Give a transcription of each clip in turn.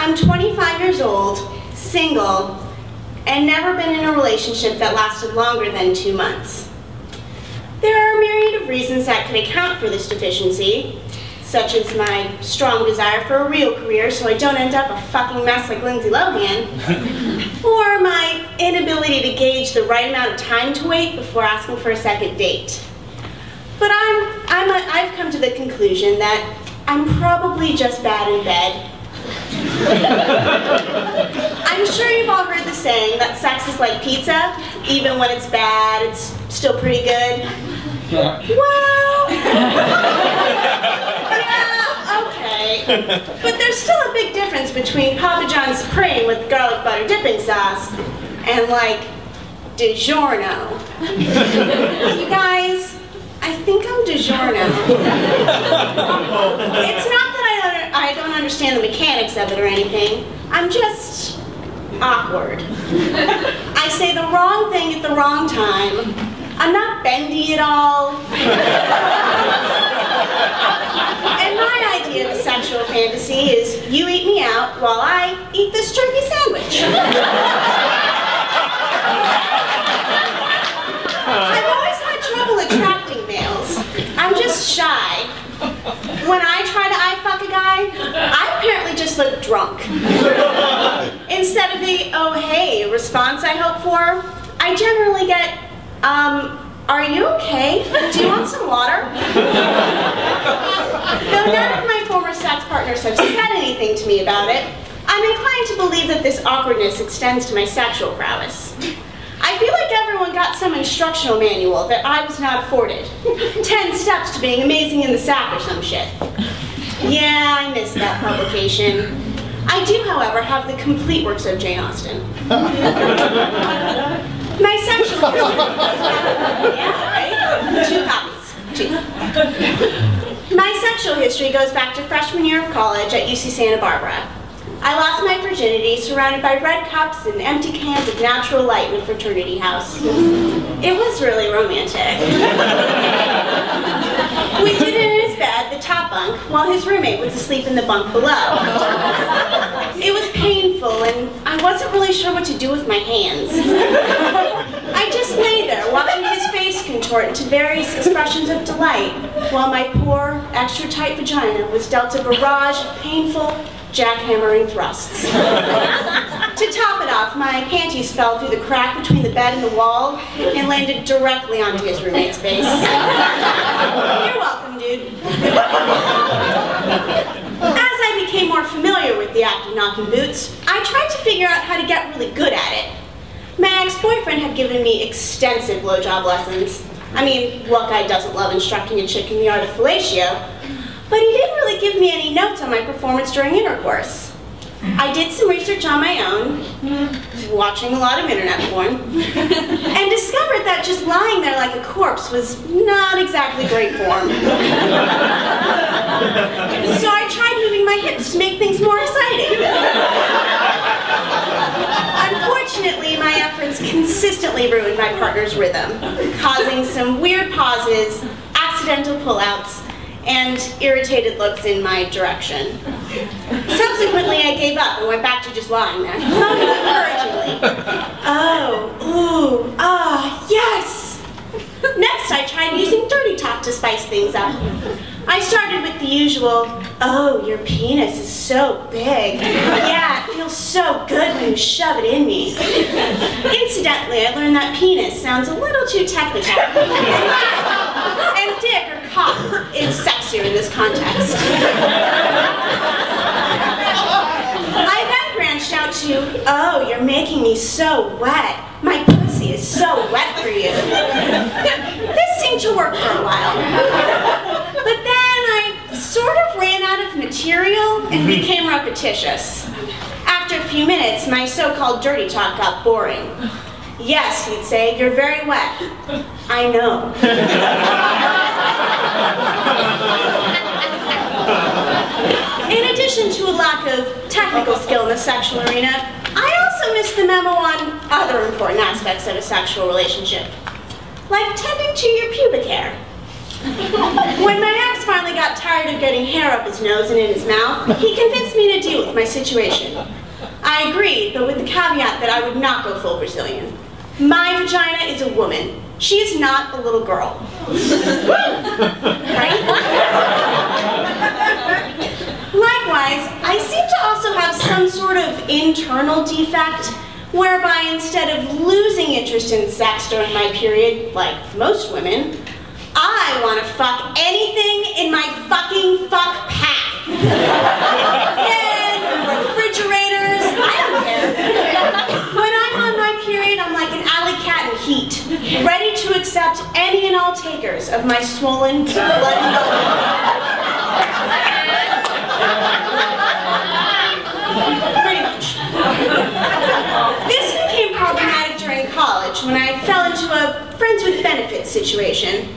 I'm 25 years old, single, and never been in a relationship that lasted longer than 2 months. There are a myriad of reasons that could account for this deficiency, such as my strong desire for a real career so I don't end up a fucking mess like Lindsay Lohan, or my inability to gauge the right amount of time to wait before asking for a second date. But I've come to the conclusion that I'm probably just bad in bed. I'm sure you've all heard the saying that sex is like pizza. Even when it's bad, it's still pretty good. Well, yeah, okay. But there's still a big difference between Papa John's Supreme with garlic butter dipping sauce and, like, DiGiorno. You guys, I think I'm DiGiorno. It's not that I don't understand the mechanics of it or anything. I'm just awkward. I say the wrong thing at the wrong time. I'm not bendy at all. And my idea of a sexual fantasy is you eat me out while I eat this turkey sandwich. I've always had trouble attracting males. I'm just shy. When I try to eye-fuck a guy, I apparently just look drunk. Instead of the, oh hey, response I hope for, I generally get, are you okay? Do you want some water? Though none of my former sex partners have said anything to me about it, I'm inclined to believe that this awkwardness extends to my sexual prowess. I feel like everyone got some instructional manual that I was not afforded. 10 steps to being amazing in the sack or some shit. Yeah, I missed that publication. I do, however, have the complete works of Jane Austen. My sexual yeah, right? 2 copies. 2. My sexual history goes back to freshman year of college at UC Santa Barbara. I lost my virginity surrounded by red cups and empty cans of natural light in a fraternity house. It was really romantic. We did it in his bed, the top bunk, while his roommate was asleep in the bunk below. It was painful, and I wasn't really sure what to do with my hands. I just lay there, watching his face contort into various expressions of delight, while my poor, extra-tight vagina was dealt a barrage of painful, jackhammering thrusts. To top it off, my panties fell through the crack between the bed and the wall and landed directly onto his roommate's face. You're welcome, dude. As I became more familiar with the act of knocking boots, I tried to figure out how to get really good at it. My ex-boyfriend had given me extensive blowjob lessons. I mean, what guy doesn't love instructing a chick in the art of fellatio? But he didn't really give me any notes on my performance during intercourse. I did some research on my own, watching a lot of internet porn, and discovered that just lying there like a corpse was not exactly great form. So I tried moving my hips to make things more exciting. Unfortunately, my efforts consistently ruined my partner's rhythm, causing some weird pauses, accidental pullouts, and irritated looks in my direction. Subsequently, I gave up and went back to just lying there, moaning encouragingly. Oh, ooh, ah, yes! Next, I tried using dirty talk to spice things up. I started with the usual, oh, your penis is so big. Yeah, it feels so good when you shove it in me. Incidentally, I learned that penis sounds a little too technical. And dick or cock is sexier in this context. I then branched out to, oh, you're making me so wet. My pussy is so wet for you. This seemed to work for a while. But then I sort of ran out of material and became repetitious. After a few minutes, my so-called dirty talk got boring. Yes, he'd say, you're very wet. I know. In addition to a lack of technical skill in the sexual arena, I also missed the memo on other important aspects of a sexual relationship, like tending to your pubic hair. When my ex finally got tired tired of getting hair up his nose and in his mouth, he convinced me to deal with my situation. I agreed, but with the caveat that I would not go full Brazilian. My vagina is a woman. She is not a little girl. Right? Likewise, I seem to also have some sort of internal defect, whereby instead of losing interest in sex during my period, like most women, I want to fuck anything in my fucking fuck path. And refrigerators, I don't care. When I'm on my period, I'm like an alley cat in heat, ready to accept any and all takers of my swollen, bloody pretty much. This became problematic during college when I fell into a friends with benefits situation.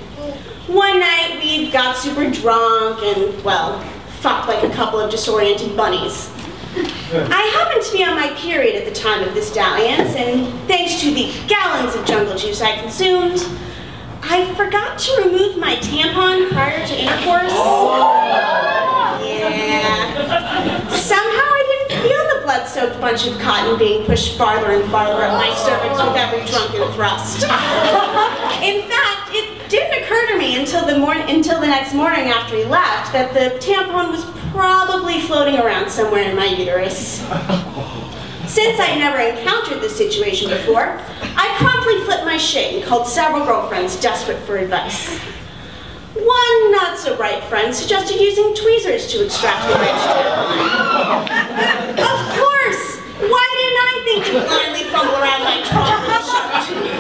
One night we got super drunk and, well, fucked like a couple of disoriented bunnies. I happened to be on my period at the time of this dalliance, and thanks to the gallons of jungle juice I consumed, I forgot to remove my tampon prior to intercourse. Yeah. Somehow I didn't feel the blood-soaked bunch of cotton being pushed farther and farther up my cervix with every drunken thrust. In fact, it didn't occur to me until the next morning after he left that the tampon was probably floating around somewhere in my uterus. Since I'd never encountered this situation before, I promptly flipped my shit and called several girlfriends desperate for advice. One not-so-bright friend suggested using tweezers to extract the wretched tampon. Of course! Why didn't I think to blindly fumble around my trunk with a sharp tooth?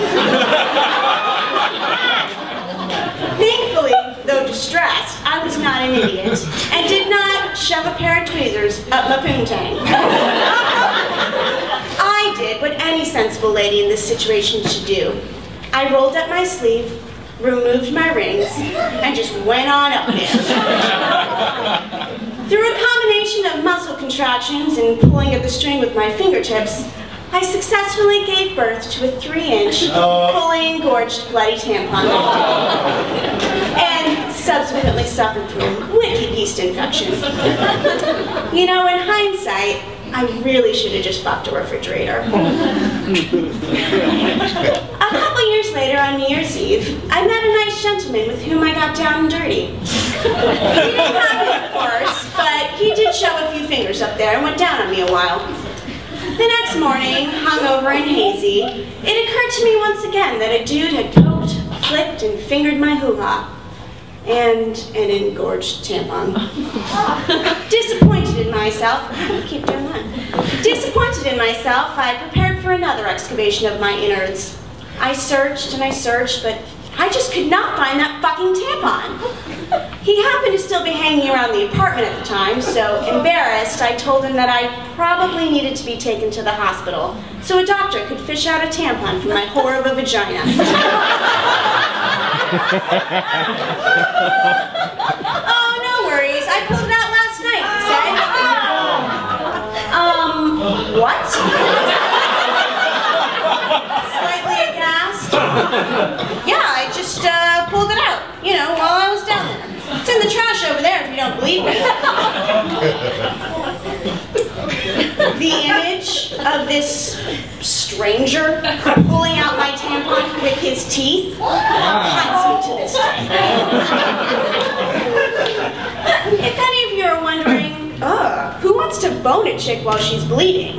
Thankfully, though distressed, I was not an idiot and did not shove a pair of tweezers up my poontang. I did what any sensible lady in this situation should do. I rolled up my sleeve, removed my rings, and just went on up there. Through a combination of muscle contractions and pulling at the string with my fingertips, I successfully gave birth to a 3-inch, fully engorged bloody tampon and subsequently suffered through a wicked yeast infection. You know, in hindsight, I really should have just fucked a refrigerator. A couple years later, on New Year's Eve, I met a nice gentleman with whom I got down and dirty. He didn't have me, of course, but he did shove a few fingers up there and went down on me a while. The next morning, hungover and hazy, it occurred to me once again that a dude had poked, flicked, and fingered my hoo-ha. And an engorged tampon. Disappointed in myself, keep doing that. Disappointed in myself, I prepared for another excavation of my innards. I searched and I searched, but I just could not find that fucking tampon. He happened to still be hanging around the apartment at the time, so embarrassed, I told him that I probably needed to be taken to the hospital so a doctor could fish out a tampon from my whore of a vagina. Oh, no worries. I pulled it out last night, he said. What? Slightly aghast. Yeah, I just pulled it out, you know, while I was down there. It's in the trash over there if you don't believe me. The image of this stranger pulling out my tampon with his teeth haunts me to this day. If any of you are wondering, who wants to bone a chick while she's bleeding?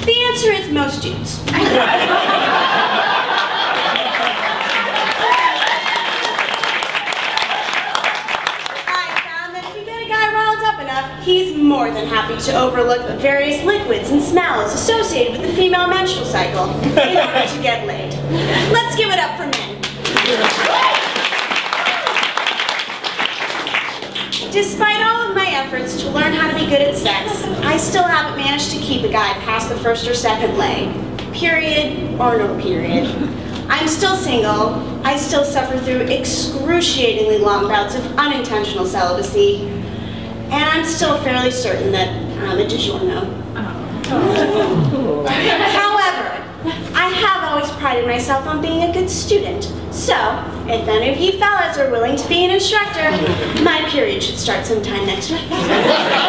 The answer is most dudes. He's more than happy to overlook the various liquids and smells associated with the female menstrual cycle in order to get laid. Let's give it up for men. Despite all of my efforts to learn how to be good at sex, I still haven't managed to keep a guy past the first or second lay. Period or no period. I'm still single. I still suffer through excruciatingly long bouts of unintentional celibacy. And I'm still fairly certain that I'm a DiGiorno. However, I I have always prided myself on being a good student. So, if any of you fellas are willing to be an instructor, my period should start sometime next week.